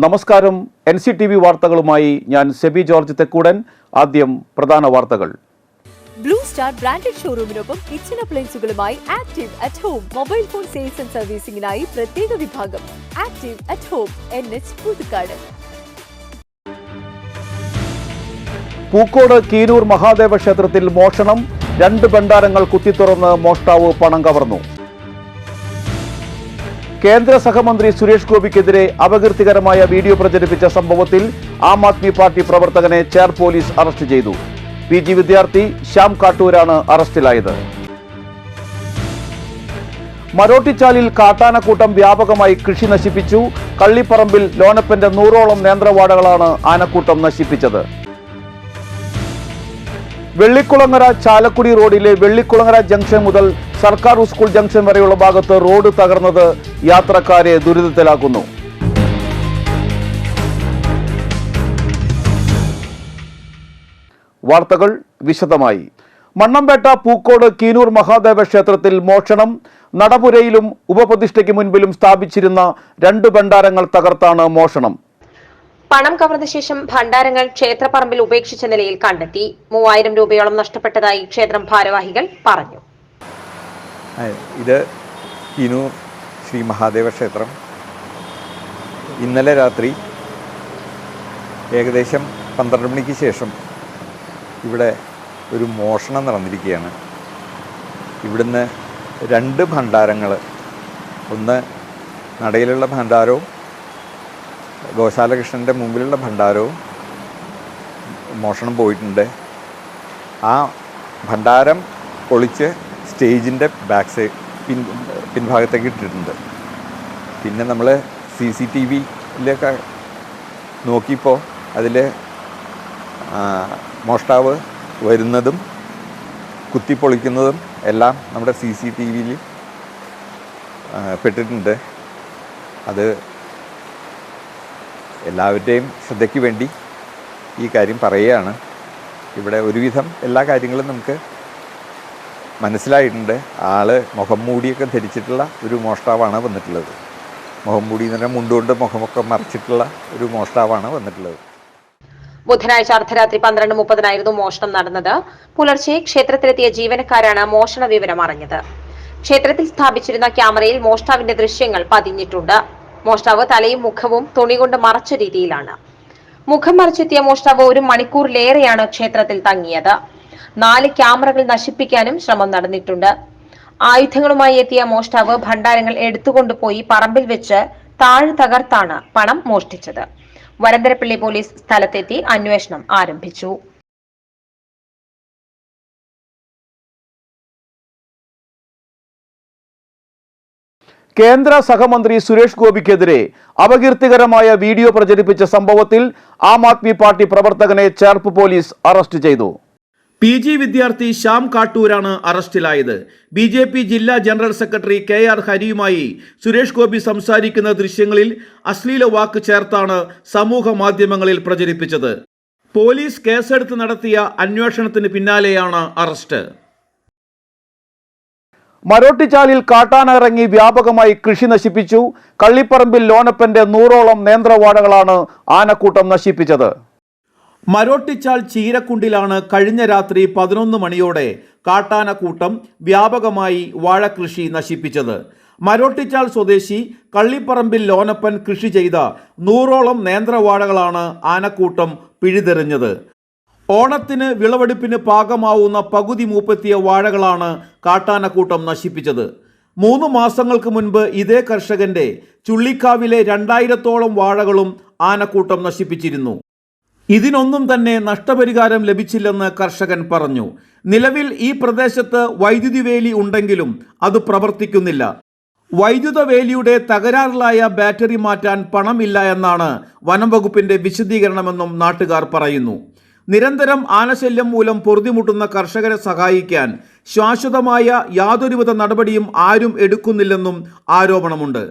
നമസ്കാരം. NCTV വാർത്തകളുമായി ഞാൻ സെബി ജോർജ് തെക്കൂടൻ. ആദ്യം പ്രധാന വാർത്തകൾ. ബ്ലൂ സ്റ്റാർ ബ്രാൻഡഡ് ഷോറൂമിനൊപ്പം കിച്ചൺ അപ്ലയൻസുകളുമായി active at home mobile phone sales and സർവീസിംഗിനായി പ്രത്യേക വിഭാഗം active at home NH Puthukkad. Pookode Keenoor Mahadeva ക്ഷേത്രത്തിൽ മോഷണം. 2 ഭണ്ഡാരങ്ങൾ കുത്തിത്തുറന്ന് മോഷ്ടാവ് പണം കവർന്നു. കേന്ദ്ര സഹമന്ത്രി സുരേഷ് ഗോപിക്കെതിരെ അപകീർത്തികരമായ വീഡിയോ പ്രചരിപ്പിച്ച സംഭവത്തിൽ ആം ആദ്മി പാർട്ടി പ്രവർത്തകനെ ചേർ പോലീസ് അറസ്റ്റ് ചെയ്തു. PG വിദ്യാർത്ഥി ശ്യാം കാട്ടൂരാണ് അറസ്റ്റിലായത്. മരോട്ടിച്ചാലിൽ കാട്ടാനക്കൂട്ടം വ്യാപകമായി കൃഷി നശിപ്പിച്ചു. കള്ളിപ്പറമ്പിൽ ലോനപ്പന്റെ 100ഓളം നേന്ത്രവാടകളാണ് ആനക്കൂട്ടം നശിപ്പിച്ചത്. വെള്ളിക്കുളങ്ങര ചാലക്കുടി റോഡിലെ വെള്ളിക്കുളങ്ങര ജംഗ്ഷൻ മുതൽ സർക്കാർ സ്കൂൾ ജംഗ്ഷൻ വരെയുള്ള ഭാഗത്ത് റോഡ് തകർന്നത് യാത്രക്കാരെ ദുരിതത്തിലാക്കുന്നു. വാർത്തകൾ വിശദമായി. മണ്ണമ്പേട്ട പൂക്കോട് കീനൂർ മഹാദേവ ക്ഷേത്രത്തിൽ മോഷണം. നടപുരയിലും ഉപപ്രതിഷ്ഠയ്ക്ക് മുൻപിലും സ്ഥാപിച്ചിരുന്ന 2 ഭണ്ഡാരങ്ങൾ തകർത്താണ് മോഷണം. പണം കവർന്ന ശേഷം ഭണ്ഡാരങ്ങൾ ക്ഷേത്രപ്പറമ്പിൽ ഉപേക്ഷിച്ച നിലയിൽ കണ്ടെത്തി. 3000 രൂപയോളം നഷ്ടപ്പെട്ടതായി ക്ഷേത്രം ഭാരവാഹികൾ പറഞ്ഞു. ഇത് കീനൂർ ശ്രീ മഹാദേവ ക്ഷേത്രം. ഇന്നലെ രാത്രി ഏകദേശം 12 മണിക്ക് ശേഷം ഇവിടെ ഒരു മോഷണം നടന്നിരിക്കുകയാണ്. ഇവിടുന്ന് 2 ഭണ്ഡാരങ്ങൾ, ഒന്ന് നടയിലുള്ള ഭണ്ഡാരവും ഗോശാലകൃഷ്ണൻ്റെ മുമ്പിലുള്ള ഭണ്ഡാരവും മോഷണം പോയിട്ടുണ്ട്. ആ ഭണ്ഡാരം പൊളിച്ച് സ്റ്റേജിൻ്റെ ബാക്ക് സൈഡ് പിൻഭാഗത്തേക്ക് ഇട്ടിട്ടുണ്ട്. പിന്നെ നമ്മൾ CCTVയിലൊക്കെ നോക്കിയപ്പോൾ അതിൽ മോഷ്ടാവ് വരുന്നതും കുത്തിപ്പൊളിക്കുന്നതും എല്ലാം നമ്മുടെ CCTVയിൽ പെട്ടിട്ടുണ്ട്. അത് എല്ലാവരുടെയും ശ്രദ്ധയ്ക്ക് വേണ്ടി ഈ കാര്യം പറയുകയാണ്. ഇവിടെ ഒരുവിധം എല്ലാ കാര്യങ്ങളും നമുക്ക് മനസ്സിലായിട്ടുണ്ട്. ആള് മുഖം മൂടിയൊക്കെ ധരിച്ചിട്ടുള്ള ഒരു മോഷ്ടാവാണ് വന്നിട്ടുള്ളത്. മുഖം മൂടി എന്ന് പറഞ്ഞാൽ മുണ്ടുകൊണ്ട് മുഖമൊക്കെ മറച്ചിട്ടുള്ള ഒരു മോഷ്ടാവാണ് വന്നിട്ടുള്ളത്. ബുധനാഴ്ച അർദ്ധരാത്രി 12:30 മോഷണം നടന്നത്. പുലർച്ചെ ക്ഷേത്രത്തിലെത്തിയ ജീവനക്കാരാണ് മോഷണ വിവരം അറിഞ്ഞത്. ക്ഷേത്രത്തിൽ സ്ഥാപിച്ചിരുന്ന ക്യാമറയിൽ മോഷ്ടാവിന്റെ ദൃശ്യങ്ങൾ പതിഞ്ഞിട്ടുണ്ട്. മോഷ്ടാവ് തലയും മുഖവും തുണി കൊണ്ട് മറച്ച രീതിയിലാണ്. മുഖം മറച്ചെത്തിയ മോഷ്ടാവ് 1 മണിക്കൂറിലേറെയാണ് ക്ഷേത്രത്തിൽ തങ്ങിയത്. 4 ക്യാമറകൾ നശിപ്പിക്കാനും ശ്രമം നടന്നിട്ടുണ്ട്. ആയുധങ്ങളുമായി എത്തിയ മോഷ്ടാവ് ഭണ്ഡാരങ്ങൾ എടുത്തുകൊണ്ടുപോയി പറമ്പിൽ വെച്ച് താഴ് തകർത്താണ് പണം മോഷ്ടിച്ചത്. വരന്തരപ്പള്ളി പോലീസ് സ്ഥലത്തെത്തി അന്വേഷണം ആരംഭിച്ചു. കേന്ദ്ര സഹമന്ത്രി സുരേഷ് ഗോപിക്കെതിരെ അപകീർത്തികരമായ വീഡിയോ പ്രചരിപ്പിച്ച സംഭവത്തിൽ ആം ആദ്മി പാർട്ടി പ്രവർത്തകനെ ചേർപ്പ് പോലീസ് അറസ്റ്റ് ചെയ്തു. PG വിദ്യാർത്ഥി ശ്യാം കാട്ടൂരാണ് അറസ്റ്റിലായത്. BJP ജില്ലാ ജനറൽ സെക്രട്ടറി KR ഹരിയുമായി സുരേഷ് ഗോപി സംസാരിക്കുന്ന ദൃശ്യങ്ങളിൽ അശ്ലീല വാക്ക് ചേർത്താണ് സമൂഹ മാധ്യമങ്ങളിൽ പ്രചരിപ്പിച്ചത്. പോലീസ് കേസെടുത്ത് നടത്തിയ അന്വേഷണത്തിന് പിന്നാലെയാണ് അറസ്റ്റ്. മരോട്ടിച്ചാലിൽ കാട്ടാന ഇറങ്ങി വ്യാപകമായി കൃഷി നശിപ്പിച്ചു. കള്ളിപ്പറമ്പിൽ ലോനപ്പന്റെ 100ഓളം നേന്ത്രവാടകളാണ് ആനക്കൂട്ടം നശിപ്പിച്ചത്. മരോട്ടിച്ചാൽ ചീരക്കുണ്ടിലാണ് കഴിഞ്ഞ രാത്രി 11 മണിയോടെ കാട്ടാനക്കൂട്ടം വ്യാപകമായി വാഴകൃഷി നശിപ്പിച്ചത്. മരോട്ടിച്ചാൽ സ്വദേശി കള്ളിപ്പറമ്പിൽ ലോനപ്പൻ കൃഷി ചെയ്ത 100ഓളം നേന്ത്രവാഴകളാണ് ആനക്കൂട്ടം പിഴുതെറിഞ്ഞത്. ഓണത്തിന് വിളവെടുപ്പിന് പാകമാവുന്ന പകുതി മൂപ്പെത്തിയ വാഴകളാണ് കാട്ടാനക്കൂട്ടം നശിപ്പിച്ചത്. 3 മാസങ്ങൾക്ക് മുൻപ് ഇതേ കർഷകന്റെ ചുള്ളിക്കാവിലെ 2000ഓളം വാഴകളും ആനക്കൂട്ടം നശിപ്പിച്ചിരുന്നു. ഇതിനൊന്നും തന്നെ നഷ്ടപരിഹാരം ലഭിച്ചില്ലെന്ന് കർഷകൻ പറഞ്ഞു. നിലവിൽ ഈ പ്രദേശത്ത് വൈദ്യുതി വേലി ഉണ്ടെങ്കിലും അത് പ്രവർത്തിക്കുന്നില്ല. വൈദ്യുത വേലിയുടെ തകരാറിലായ ബാറ്ററി മാറ്റാൻ പണമില്ല എന്നാണ് വനം വകുപ്പിന്റെ വിശദീകരണമെന്നും നാട്ടുകാർ പറയുന്നു. നിരന്തരം ആനശല്യം മൂലം പൊറുതിമുട്ടുന്ന കർഷകരെ സഹായിക്കാൻ ശാശ്വതമായ യാതൊരുവിധ നടപടിയും ആരും എടുക്കുന്നില്ലെന്നും ആരോപണമുണ്ട്.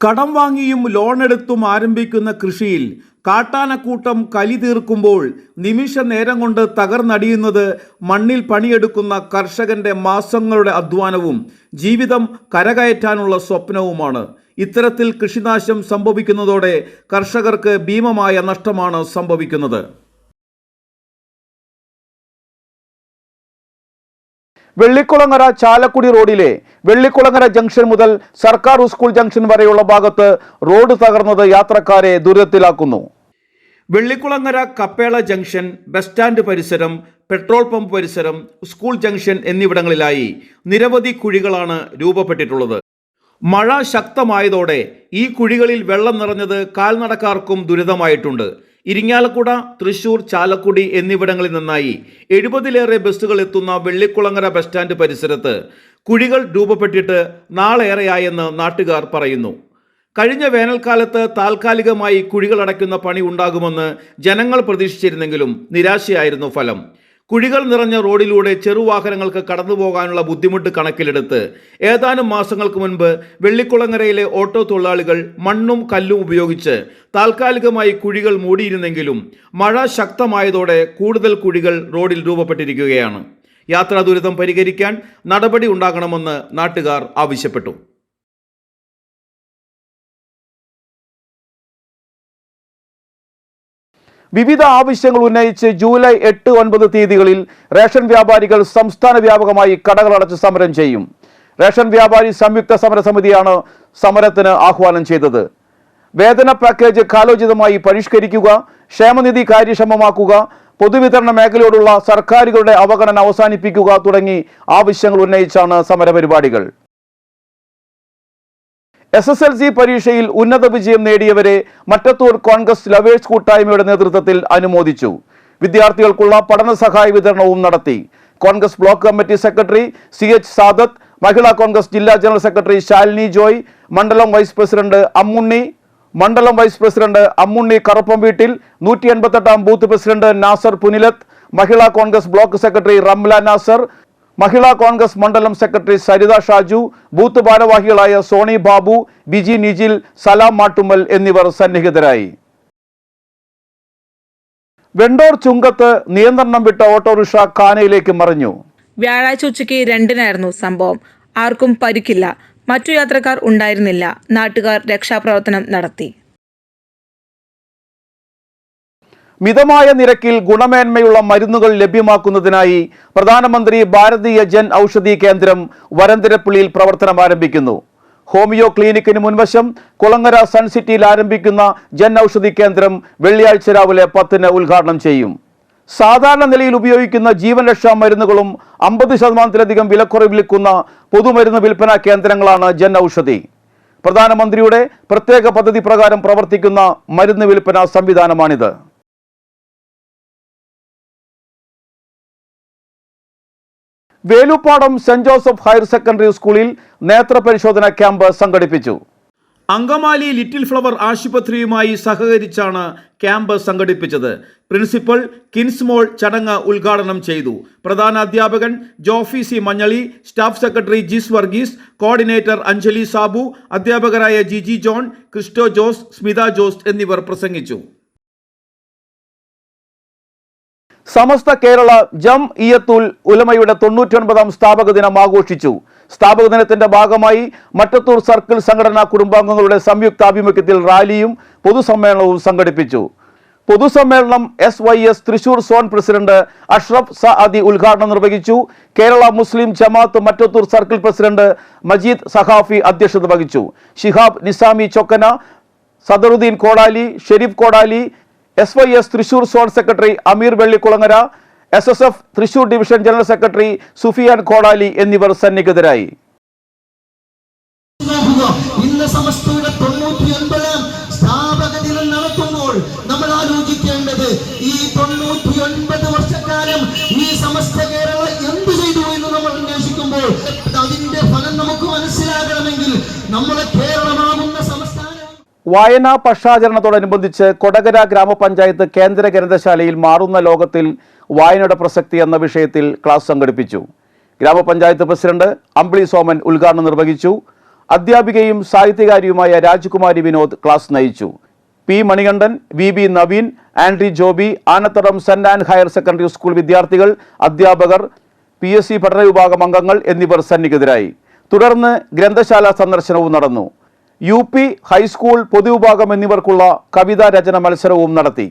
കടം വാങ്ങിയും ലോണെടുത്തും ആരംഭിക്കുന്ന കൃഷിയിൽ കാട്ടാനക്കൂട്ടം കലി തീർക്കുമ്പോൾ നിമിഷ നേരം കൊണ്ട് തകർന്നടിയുന്നത് മണ്ണിൽ പണിയെടുക്കുന്ന കർഷകന്റെ മാസങ്ങളുടെ അധ്വാനവും ജീവിതം കരകയറ്റാനുള്ള സ്വപ്നവുമാണ്. ഇത്തരത്തിൽ കൃഷിനാശം സംഭവിക്കുന്നതോടെ കർഷകർക്ക് ഭീമമായ നഷ്ടമാണ് സംഭവിക്കുന്നത്. വെള്ളിക്കുളങ്ങര ചാലക്കുടി റോഡിലെ വെള്ളിക്കുളങ്ങര ജംഗ്ഷൻ മുതൽ സർക്കാർ സ്കൂൾ ജംഗ്ഷൻ വരെയുള്ള ഭാഗത്ത് റോഡ് തകർന്നത് യാത്രക്കാരെ ദുരിതത്തിലാക്കുന്നു. Vellikulangara Kappela junction, bus stand പരിസരം, പെട്രോൾ പമ്പ് പരിസരം, സ്കൂൾ ജംഗ്ഷൻ എന്നിവിടങ്ങളിലായി നിരവധി കുഴികളാണ് രൂപപ്പെട്ടിട്ടുള്ളത്. മഴ ശക്തമായതോടെ ഈ കുഴികളിൽ വെള്ളം നിറഞ്ഞത് കാൽനടക്കാർക്കും ദുരിതമായിട്ടുണ്ട്. ഇരിങ്ങാലക്കുട, തൃശൂർ, ചാലക്കുടി എന്നിവിടങ്ങളിൽ നിന്നായി 70-ലേറെ ബസ്സുകൾ എത്തുന്ന വെള്ളിക്കുളങ്ങര ബസ് സ്റ്റാൻഡ് പരിസരത്ത് കുഴികൾ രൂപപ്പെട്ടിട്ട് നാളേറെയായെന്ന് നാട്ടുകാർ പറയുന്നു. കഴിഞ്ഞ വേനൽക്കാലത്ത് താൽക്കാലികമായി കുഴികൾ അടയ്ക്കുന്ന പണി ഉണ്ടാകുമെന്ന് ജനങ്ങൾ പ്രതീക്ഷിച്ചിരുന്നെങ്കിലും നിരാശയായിരുന്നു ഫലം. കുഴികൾ നിറഞ്ഞ റോഡിലൂടെ ചെറുവാഹനങ്ങൾക്ക് കടന്നുപോകാനുള്ള ബുദ്ധിമുട്ട് കണക്കിലെടുത്ത് ഏതാനും മാസങ്ങൾക്ക് മുൻപ് വെള്ളിക്കുളങ്ങരയിലെ ഓട്ടോ തൊഴിലാളികൾ മണ്ണും കല്ലും ഉപയോഗിച്ച് താൽക്കാലികമായി കുഴികൾ മൂടിയിരുന്നെങ്കിലും മഴ ശക്തമായതോടെ കൂടുതൽ കുഴികൾ റോഡിൽ രൂപപ്പെട്ടിരിക്കുകയാണ്. യാത്രാ ദുരിതം പരിഹരിക്കാൻ നടപടി ഉണ്ടാകണമെന്ന് നാട്ടുകാർ ആവശ്യപ്പെട്ടു. വിവിധ ആവശ്യങ്ങൾ ഉന്നയിച്ച് ജൂലൈ 8, 9 തീയതികളിൽ റേഷൻ വ്യാപാരികൾ സംസ്ഥാന വ്യാപകമായി കടകളടച്ച് സമരം ചെയ്യും. റേഷൻ വ്യാപാരി സംയുക്ത സമരസമിതിയാണ് സമരത്തിന് ആഹ്വാനം ചെയ്തത്. വേതന പാക്കേജ് കാലോചിതമായി പരിഷ്കരിക്കുക, ക്ഷേമനിധി കാര്യക്ഷമമാക്കുക, പൊതുവിതരണ മേഖലയോടുള്ള സർക്കാരുകളുടെ അവഗണന അവസാനിപ്പിക്കുക തുടങ്ങി ആവശ്യങ്ങൾ ഉന്നയിച്ചാണ് സമരപരിപാടികൾ. SSLC പരീക്ഷയിൽ ഉന്നത വിജയം നേടിയവരെ മറ്റത്തൂർ കോൺഗ്രസ് ലവേഴ്സ് കൂട്ടായ്മയുടെ നേതൃത്വത്തിൽ അനുമോദിച്ചു. വിദ്യാർത്ഥികൾക്കുള്ള പഠന സഹായ വിതരണവും നടത്തി. Congress block committee secretary CH Sadath, Mahila Congress ജില്ലാ ജനറൽ സെക്രട്ടറി ശാലിനി ജോയ്, മണ്ഡലം വൈസ് പ്രസിഡന്റ് അമ്മുണ്ണി കറുപ്പംവീട്ടിൽ, 188-ാം booth president Nasar Punilath, Mahila Congress block secretary Ramla Nasar, Mahila Congress മണ്ഡലം സെക്രട്ടറി സരിത ഷാജു, ബൂത്ത് ഭാരവാഹികളായ സോണി ബാബു, ബിജി നിജിൽ, സലാം മാട്ടുമ്മൽ എന്നിവർ സന്നിഹിതരായി. വെണ്ടോർ ചുങ്കത്ത് നിയന്ത്രണം വിട്ട ഓട്ടോറിക്ഷ കാനയിലേക്ക് മറിഞ്ഞു. വ്യാഴാഴ്ച ഉച്ചയ്ക്ക് 2-നായിരുന്നു സംഭവം. ആർക്കും പരിക്കില്ല. മറ്റു യാത്രക്കാർ ഉണ്ടായിരുന്നില്ല. നാട്ടുകാർ രക്ഷാപ്രവർത്തനം നടത്തി. മിതമായ നിരക്കിൽ ഗുണമേന്മയുള്ള മരുന്നുകൾ ലഭ്യമാക്കുന്നതിനായി പ്രധാനമന്ത്രി ഭാരതീയ ജൻ ഔഷധി കേന്ദ്രം വരന്തരപ്പള്ളിയിൽ പ്രവർത്തനം ആരംഭിക്കുന്നു. ഹോമിയോ ക്ലിനിക്കിന് മുൻവശം കുളങ്ങര സൺ സിറ്റിയിൽ ആരംഭിക്കുന്ന ജൻ ഔഷധി കേന്ദ്രം വെള്ളിയാഴ്ച രാവിലെ 10-ന് ഉദ്ഘാടനം ചെയ്യും. സാധാരണ നിലയിൽ ഉപയോഗിക്കുന്ന ജീവൻ രക്ഷാ മരുന്നുകളും 50% വിലക്കുറവിൽ വിൽക്കുന്ന പൊതുമരുന്ന് വിൽപ്പന കേന്ദ്രങ്ങളാണ് ജൻ ഔഷധി. പ്രധാനമന്ത്രിയുടെ പ്രത്യേക പദ്ധതി പ്രകാരം പ്രവർത്തിക്കുന്ന മരുന്ന് വിൽപ്പന സംവിധാനമാണിത്. Velupadam saint Joseph higher secondary സ്കൂളിൽ നേത്രപരിശോധന ക്യാമ്പ് സംഘടിപ്പിച്ചു. അങ്കമാലി ലിറ്റിൽ ഫ്ലവർ ആശുപത്രിയുമായി സഹകരിച്ചാണ് ക്യാമ്പ് സംഘടിപ്പിച്ചത്. പ്രിൻസിപ്പൽ കിൻസ്മോൾ ചടങ്ങ് ഉദ്ഘാടനം ചെയ്തു. പ്രധാന അധ്യാപകൻ Jofy C Manjali, staff secretary Jis Varghese, coordinator Anjali Sabu, അധ്യാപകരായ ജിജി ജോൺ, ക്രിസ്റ്റോ ജോസ്, സ്മിത ജോസ് എന്നിവർ പ്രസംഗിച്ചു. സമസ്ത കേരള ജംഇയ്യത്തുൽ ഉലമയുടെ 99-ാം സ്ഥാപക ദിനം ആഘോഷിച്ചു. സ്ഥാപക ദിനത്തിന്റെ ഭാഗമായി മറ്റത്തൂർ സർക്കിൾ സംഘടനാ കുടുംബാംഗങ്ങളുടെ സംയുക്താഭിമുഖ്യത്തിൽ റാലിയും പൊതുസമ്മേളനവും സംഘടിപ്പിച്ചു. പൊതുസമ്മേളനം SYS Thrissur zone president Ashraf Saadi ഉദ്ഘാടനം നിർവഹിച്ചു. കേരള മുസ്ലിം ജമാഅത്ത് മറ്റത്തൂർ സർക്കിൾ പ്രസിഡന്റ് മജീദ് സഖാഫി അധ്യക്ഷത വഹിച്ചു. ഷിഹാബ് നിസാമി ചൊക്കന, സദറുദ്ദീൻ കോടാലി, Sherif Kodali, SYS Thrissur zone secretary Ameer Vellikulangara, SSF Thrissur division general secretary Sufiyan Kodali എന്നിവർ സന്നിഹിതരായി. ഇന്ന് സമസ്തയുടെ 99-ാം സ്ഥാപക ദിനം നടത്തുമ്പോൾ നമ്മൾ ആലോചിക്കേണ്ടത് ഈ 99 വർഷക്കാലം ഈ സമസ്ത കേരള എന്ത് ചെയ്തു എന്ന് നമ്മൾ അന്വേഷിക്കുമ്പോൾ അതിന്റെ ഫലം നമുക്ക് മനസ്സിലാകണമെങ്കിൽ നമ്മളെ കേരളമാകുന്ന സംസ്ഥാനം. വായനാ പക്ഷാചരണത്തോടനുബന്ധിച്ച് കൊടകര ഗ്രാമപഞ്ചായത്ത് കേന്ദ്ര ഗ്രന്ഥശാലയിൽ മാറുന്ന ലോകത്തിൽ വായനയുടെ പ്രസക്തി എന്ന വിഷയത്തിൽ ക്ലാസ് സംഘടിപ്പിച്ചു. ഗ്രാമപഞ്ചായത്ത് പ്രസിഡന്റ് അമ്പിളി സോമൻ ഉദ്ഘാടനം നിർവഹിച്ചു. അധ്യാപികയും സാഹിത്യകാരിയുമായ രാജ്കുമാരി വിനോദ് ക്ലാസ് നയിച്ചു. P Manikandan, VB Naveen, Andry Joby, Anathadam saint and higher secondary school വിദ്യാർത്ഥികൾ, അധ്യാപകർ, PSC പഠന വിഭാഗം അംഗങ്ങൾ എന്നിവർ സന്നിഹിതരായി. തുടർന്ന് ഗ്രന്ഥശാല സന്ദർശനവും നടന്നു. UP ഹൈസ്കൂൾ പൊതുവിഭാഗം എന്നിവർക്കുള്ള കവിതാ രചന മത്സരവും നടത്തി.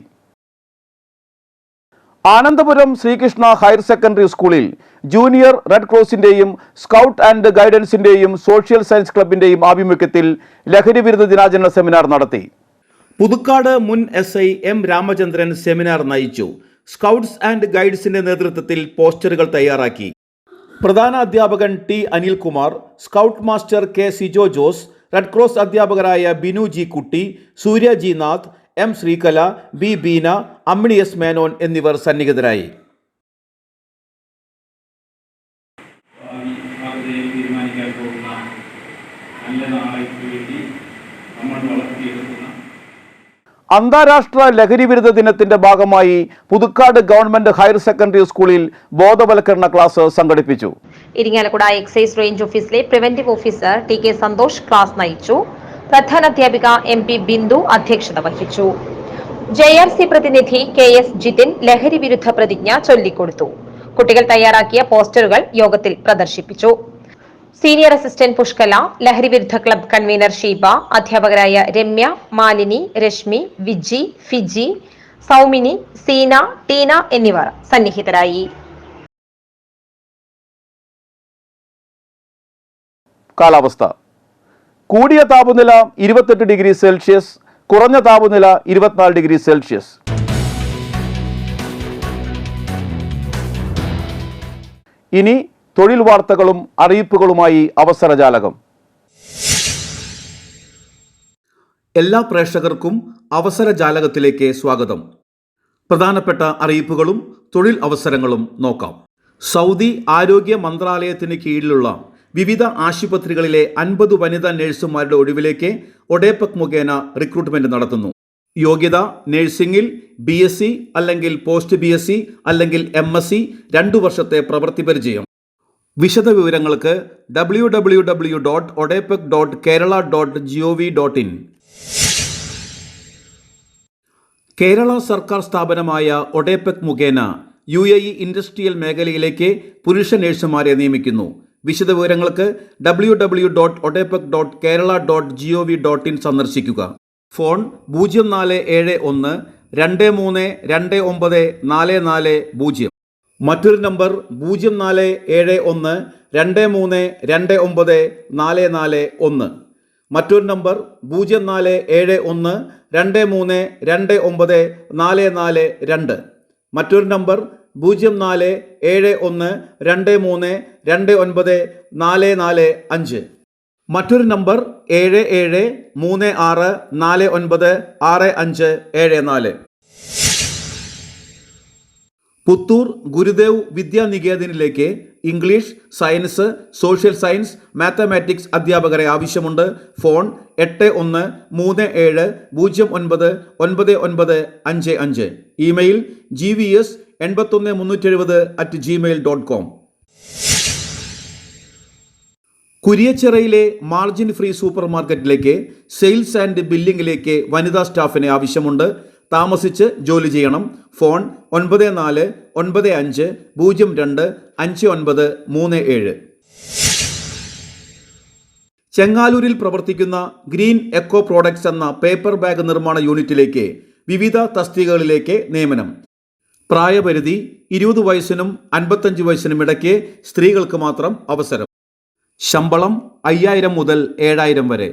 ആനന്ദപുരം ശ്രീകൃഷ്ണ ഹയർ സെക്കൻഡറി സ്കൂളിൽ ജൂനിയർ റെഡ് ക്രോസിന്റെയും സ്കൗട്ട് ആൻഡ് ഗൈഡൻസിന്റെയും സോഷ്യൽ സയൻസ് ക്ലബിന്റെയും ആഭിമുഖ്യത്തിൽ ലഹരിവിരുദ്ധ ദിനാചരണ സെമിനാർ നടത്തി. പുതുക്കാട് മുൻ SI M രാമചന്ദ്രൻ സെമിനാർ നയിച്ചു. സ്കൗട്ട്സ് ആൻഡ് ഗൈഡ്സിന്റെ നേതൃത്വത്തിൽ പോസ്റ്ററുകൾ തയ്യാറാക്കി. പ്രധാന അധ്യാപകൻ T Anilkumar, scout master K Sijo Jose, red cross അധ്യാപകരായ Binu G Kutty, Surya G Nath, M Sreekala, B Beena, Ammini S Menon എന്നിവർ സന്നിഹിതരായി. അന്താരാഷ്ട്ര ലഹരിവിരുദ്ധ ദിനത്തിന്റെ ഭാഗമായി പുതുക്കാട് ഗവൺമെന്റ് ഹയർ സെക്കൻഡറി സ്കൂളിൽ ബോധവൽക്കരണ ക്ലാസ് സംഘടിപ്പിച്ചു. ഇരിങ്ങാലക്കുട എക്സൈസ് റേഞ്ച് ഓഫീസിലെ preventive officer TK Santhosh class നയിച്ചു. പ്രധാനാധ്യാപിക MP ബിന്ദു അധ്യക്ഷത വഹിച്ചു. JRC പ്രതിനിധി KS ജിതിൻ ലഹരി വിരുദ്ധ പ്രതിജ്ഞ ചൊല്ലിക്കൊടുത്തു. കുട്ടികൾ തയ്യാറാക്കിയ പോസ്റ്ററുകൾ യോഗത്തിൽ പ്രദർശിപ്പിച്ചു. സീനിയർ അസിസ്റ്റന്റ് പുഷ്കല, ലഹരി വിരുദ്ധ ക്ലബ് കൺവീനർ ഷീബ, അധ്യാപകരായ രമ്യ, മാലിനി, രശ്മി, വിജി, ഫിജി, സൗമിനി, സീന, ടീന എന്നിവർ സന്നിഹിതരായി. കാലാവസ്ഥ. കൂടിയ താപനില 28 ഡിഗ്രി സെൽഷ്യസ്, കുറഞ്ഞ താപനില 24 ഡിഗ്രി സെൽഷ്യസ്. ഇനി തൊഴിൽ വാർത്തകളും അറിയിപ്പുകളുമായി അവസരജാലകം. എല്ലാ പ്രേക്ഷകർക്കും അവസരജാലകത്തിലേക്ക് സ്വാഗതം. പ്രധാനപ്പെട്ട അറിയിപ്പുകളും തൊഴിൽ അവസരങ്ങളും നോക്കാം. സൗദി ആരോഗ്യ മന്ത്രാലയത്തിന് കീഴിലുള്ള വിവിധ ആശുപത്രികളിലെ 50 വനിതാ നഴ്സുമാരുടെ ഒഴിവിലേക്ക് ഒഡേപക് മുഖേന റിക്രൂട്ട്മെന്റ് നടത്തുന്നു. യോഗ്യത നഴ്സിംഗിൽ BSc അല്ലെങ്കിൽ പോസ്റ്റ് BSc അല്ലെങ്കിൽ MSc 2 വർഷത്തെ പ്രവൃത്തി പരിചയം. വിശദ വിവരങ്ങൾക്ക് www.odepec.kerala.gov.in. കേരള സർക്കാർ സ്ഥാപനമായ ഒഡേപെക് മുഖേന UAE ഇൻഡസ്ട്രിയൽ മേഖലയിലേക്ക് പുരുഷ നഴ്സുമാരെ നിയമിക്കുന്നു. വിശദ വിവരങ്ങൾക്ക് www.odepec.kerala.gov.in സന്ദർശിക്കുക. ഫോൺ 0471 2329 4440. മറ്റൊരു നമ്പർ 0471 2329 4441. മറ്റൊരു നമ്പർ 0471 2329 442. മറ്റൊരു നമ്പർ 0471 2329 445. മറ്റൊരു നമ്പർ 7736496574. പുത്തൂർ ഗുരുദേവ് വിദ്യാനികേതനിലേക്ക് English, science, social science, mathematics അധ്യാപകരെ ആവശ്യമുണ്ട്. ഫോൺ 8137099955. Email gvs81370@gmail.com. കുരിയച്ചിറയിലെ മാർജിൻ ഫ്രീ സൂപ്പർ മാർക്കറ്റിലേക്ക് സെയിൽസ് ആൻഡ് ബില്ലിംഗിലേക്ക് വനിതാ സ്റ്റാഫിനെ ആവശ്യമുണ്ട്. താമസിച്ച് ജോലി ചെയ്യണം. ഫോൺ 9495025937. ചെങ്ങാലൂരിൽ പ്രവർത്തിക്കുന്ന ഗ്രീൻ എക്കോ പ്രോഡക്ട്സ് എന്ന പേപ്പർ ബാഗ് നിർമ്മാണ യൂണിറ്റിലേക്ക് വിവിധ തസ്തികകളിലേക്ക് നിയമനം. പ്രായപരിധി 20 വയസ്സിനും 55 വയസ്സിനും ഇടയ്ക്ക് സ്ത്രീകൾക്ക് മാത്രം അവസരം. ശമ്പളം 5000 മുതൽ 7000 വരെ.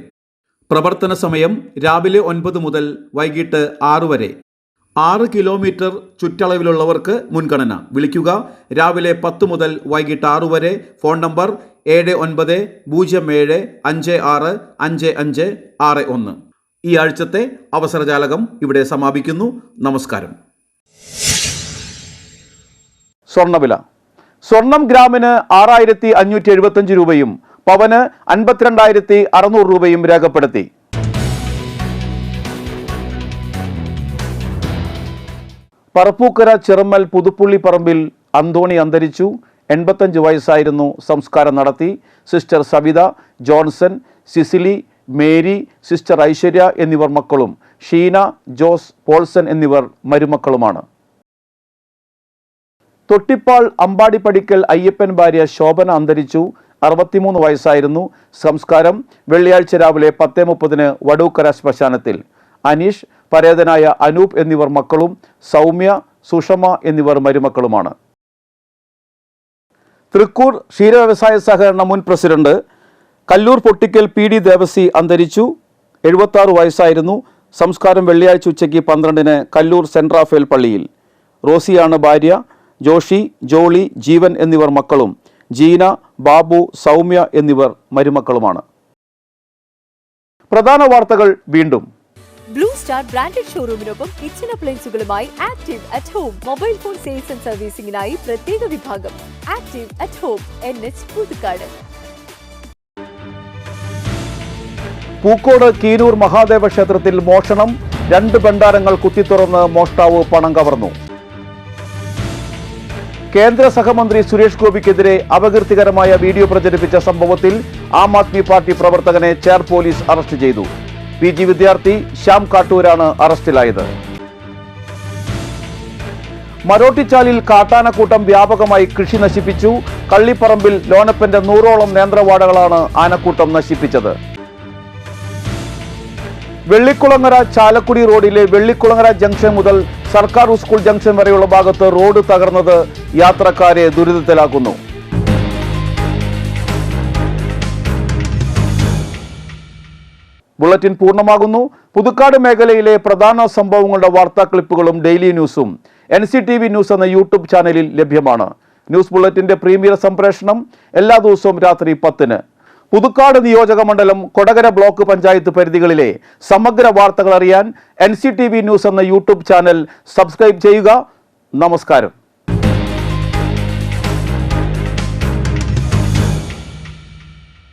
പ്രവർത്തന സമയം രാവിലെ 9 മുതൽ വൈകിട്ട് 6 വരെ. 6 കിലോമീറ്റർ ചുറ്റളവിലുള്ളവർക്ക് മുൻഗണന. വിളിക്കുക രാവിലെ 10 മുതൽ വൈകിട്ട് 6 വരെ. Phone number 7907565561. ഈ ആഴ്ചത്തെ അവസരജാലകം ഇവിടെ സമാപിക്കുന്നു. നമസ്കാരം. സ്വർണ്ണവില. സ്വർണം ഗ്രാമിന് 6575 രൂപയും പവന് 52,600 രൂപയും രേഖപ്പെടുത്തി. പറപ്പൂക്കര ചിറമ്മൽ പുതുപ്പുള്ളി പറമ്പിൽ അന്തോണി അന്തരിച്ചു. 85 വയസ്സായിരുന്നു. സംസ്കാരം നടത്തി. Sister Savitha, Johnson, Cecily, Mary, sister Aishwarya എന്നിവർ മക്കളും ഷീന, ജോസ്, പോൾസൺ എന്നിവർ മരുമക്കളുമാണ്. തൊട്ടിപ്പാൾ അമ്പാടിപ്പടിക്കൽ അയ്യപ്പൻ ഭാര്യ ശോഭന അന്തരിച്ചു. 63 വയസ്സായിരുന്നു. സംസ്കാരം വെള്ളിയാഴ്ച രാവിലെ 10:30 വടൂക്കര ശ്മശാനത്തിൽ. അനീഷ്, പരേതനായ അനൂപ് എന്നിവർ മക്കളും സൗമ്യ, സുഷമ എന്നിവർ മരുമക്കളുമാണ്. തൃക്കൂർ ക്ഷീരവ്യവസായ സഹകരണ മുൻ പ്രസിഡന്റ് കല്ലൂർ പൊട്ടിക്കൽ PD ദേവസി അന്തരിച്ചു. 76 വയസ്സായിരുന്നു. സംസ്കാരം വെള്ളിയാഴ്ച ഉച്ചയ്ക്ക് 12 കല്ലൂർ സെന്റ് റാഫേൽ പള്ളിയിൽ. റോസിയാണ് ഭാര്യ. ജോഷി, ജോളി, ജീവൻ എന്നിവർ മക്കളും ജീന, ബാബു, സൗമ്യ എന്നിവർ മരുമക്കളുമാണ്. പ്രധാന വാർത്തകൾ വീണ്ടും. ബ്ലൂ സ്റ്റാർ ബ്രാൻഡഡ് ഷോറൂമിനൊപ്പം കിച്ചൺ അപ്ലയൻസുകളുമായി active at home mobile phone sales and സർവീസിംഗിനായി പ്രത്യേക വിഭാഗം. Active at home, NH Puthukkad. Pookode Keenoor Mahadeva ക്ഷേത്രത്തിൽ മോഷണം. 2 ഭണ്ഡാരങ്ങൾ കുത്തിത്തുറന്ന് മോഷ്ടാവ് പണം കവർന്നു. കേന്ദ്ര സഹമന്ത്രി സുരേഷ് ഗോപിക്കെതിരെ അപകീർത്തികരമായ വീഡിയോ പ്രചരിപ്പിച്ച സംഭവത്തിൽ ആം ആദ്മി പാർട്ടി പ്രവർത്തകനെ ചേർ പോലീസ് അറസ്റ്റ് ചെയ്തു. PG വിദ്യാർത്ഥി ശ്യാം കാട്ടൂരാണ് അറസ്റ്റിലായത്. മരോട്ടിച്ചാലിൽ കാട്ടാനക്കൂട്ടം വ്യാപകമായി കൃഷി നശിപ്പിച്ചു. കള്ളിപ്പറമ്പിൽ ലോനപ്പന്റെ 100ഓളം നേന്ത്രവാടകളാണ് ആനക്കൂട്ടം നശിപ്പിച്ചത്. വെള്ളിക്കുളങ്ങര ചാലക്കുടി റോഡിലെ വെള്ളിക്കുളങ്ങര ജംഗ്ഷൻ മുതൽ സർക്കാർ സ്കൂൾ ജംഗ്ഷൻ വരെയുള്ള ഭാഗത്ത് റോഡ് തകർന്നത് യാത്രക്കാരെ ദുരിതത്തിലാക്കുന്നു. ബുള്ളറ്റിൻ പൂർണ്ണമാകുന്നു. പുതുക്കാട് മേഖലയിലെ പ്രധാന സംഭവങ്ങളുടെ വാർത്താ ക്ലിപ്പുകളും ഡെയിലി ന്യൂസും NCTV ന്യൂസ് എന്ന യൂട്യൂബ് ചാനലിൽ ലഭ്യമാണ്. ന്യൂസ് ബുള്ളറ്റിന്റെ പ്രീമിയർ സംപ്രേഷണം എല്ലാ ദിവസവും രാത്രി 10-ന്. പുതുക്കാട് നിയോജക മണ്ഡലം, കൊടകര ബ്ലോക്ക് പഞ്ചായത്ത് പരിധികളിലെ സമഗ്ര വാർത്തകൾ അറിയാൻ NCTV ന്യൂസ് എന്ന യൂട്യൂബ് ചാനൽ സബ്സ്ക്രൈബ് ചെയ്യുക. നമസ്കാരം.